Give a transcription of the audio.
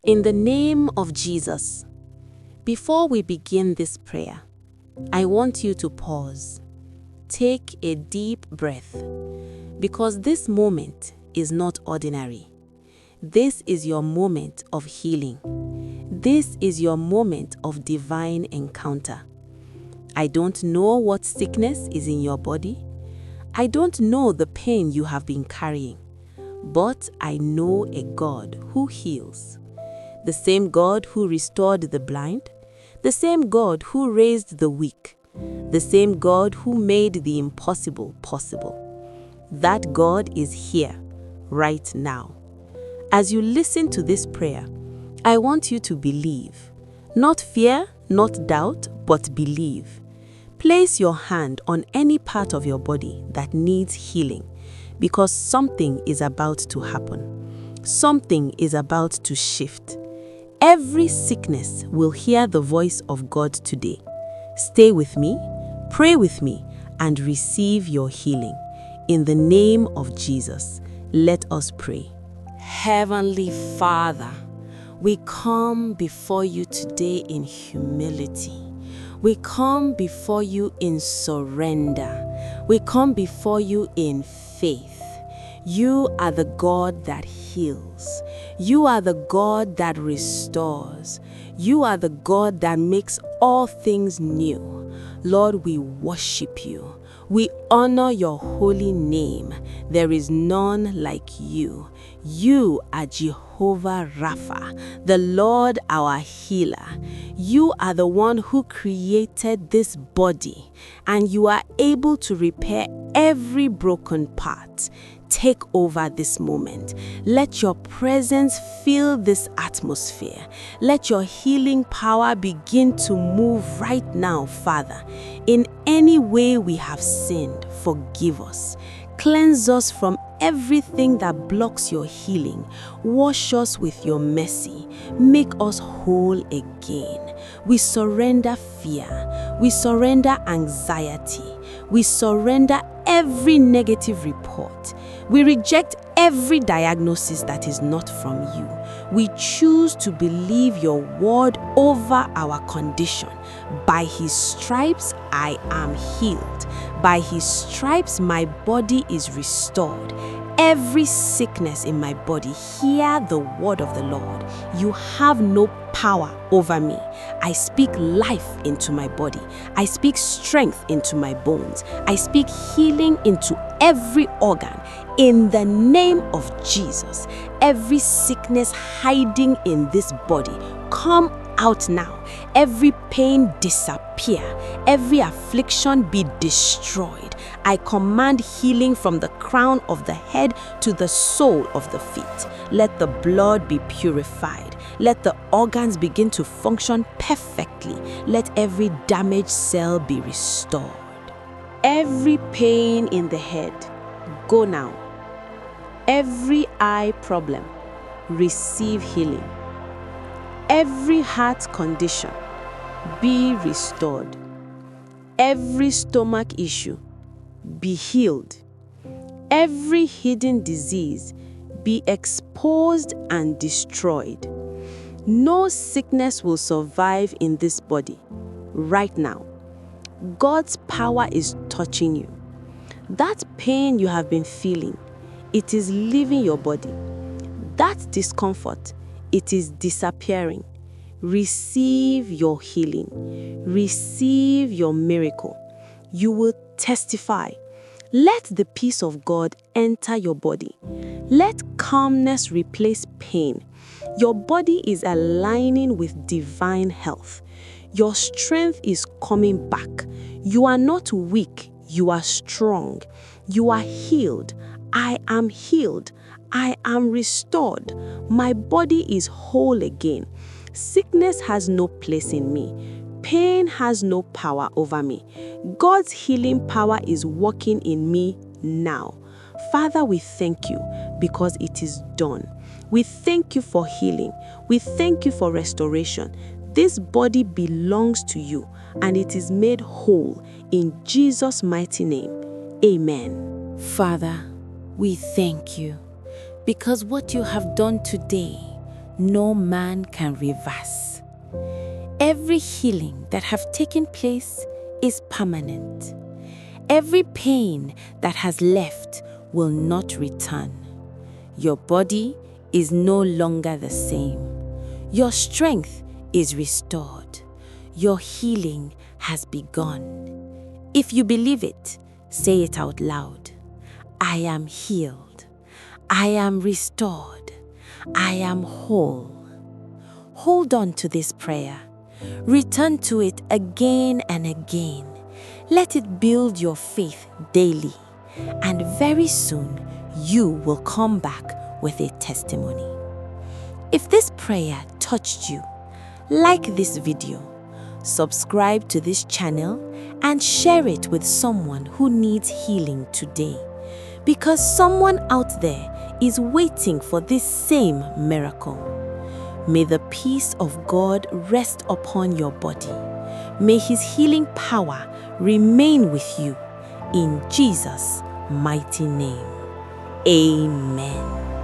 In the name of Jesus, before we begin this prayer, I want you to pause. Take a deep breath, because this moment is not ordinary. This is your moment of healing. This is your moment of divine encounter. I don't know what sickness is in your body. I don't know the pain you have been carrying, but I know a God who heals. The same God who restored the blind, the same God who raised the weak, the same God who made the impossible possible. That God is here, right now. As you listen to this prayer, I want you to believe. Not fear, not doubt, but believe. Place your hand on any part of your body that needs healing, because something is about to happen. Something is about to shift. Every sickness will hear the voice of God today. Stay with me, pray with me, and receive your healing. In the name of Jesus, let us pray. Heavenly Father, we come before you today in humility. We come before you in surrender. We come before you in faith. You are the God that heals. You are the God that restores. You are the God that makes all things new. Lord, we worship you. We honor your holy name. There is none like you. You are Jehovah Rapha, the Lord our healer. You are the one who created this body, and you are able to repair every broken part. Take over this moment. Let your presence fill this atmosphere. Let your healing power begin to move right now, Father. In any way we have sinned, forgive us. Cleanse us from everything that blocks your healing. Wash us with your mercy. Make us whole again. We surrender fear. We surrender anxiety. We surrender every negative report. We reject every diagnosis that is not from you. We choose to believe your word over our condition. By his stripes, I am healed. By his stripes, my body is restored. Every sickness in my body, hear the word of the Lord. You have no power over me. I speak life into my body. I speak strength into my bones. I speak healing into every organ. In the name of Jesus, every sickness hiding in this body, come out now. Every pain disappear. Every affliction be destroyed. I command healing from the crown of the head to the sole of the feet. Let the blood be purified. Let the organs begin to function perfectly. Let every damaged cell be restored. Every pain in the head, go now. Every eye problem, receive healing. Every heart condition, be restored. Every stomach issue, be healed. Every hidden disease, be exposed and destroyed. No sickness will survive in this body right now. God's power is touching you. That pain you have been feeling, it is leaving your body. That discomfort, it is disappearing. Receive your healing. Receive your miracle. You will testify. Let the peace of God enter your body. Let calmness replace pain. Your body is aligning with divine health. Your strength is coming back. You are not weak. You are strong. You are healed. I am healed. I am restored. My body is whole again. Sickness has no place in me. Pain has no power over me. God's healing power is working in me now. Father, we thank you because it is done. We thank you for healing. We thank you for restoration. This body belongs to you and it is made whole in Jesus' mighty name. Amen. Father, we thank you because what you have done today, no man can reverse. Every healing that have taken place is permanent. Every pain that has left will not return. Your body is no longer the same. Your strength is restored. Your healing has begun. If you believe it, say it out loud. I am healed. I am restored. I am whole. Hold on to this prayer. Return to it again and again. Let it build your faith daily. And very soon, you will come back with a testimony. If this prayer touched you, like this video, subscribe to this channel, and share it with someone who needs healing today. Because someone out there is waiting for this same miracle. May the peace of God rest upon your body. May His healing power remain with you. In Jesus' mighty name. Amen.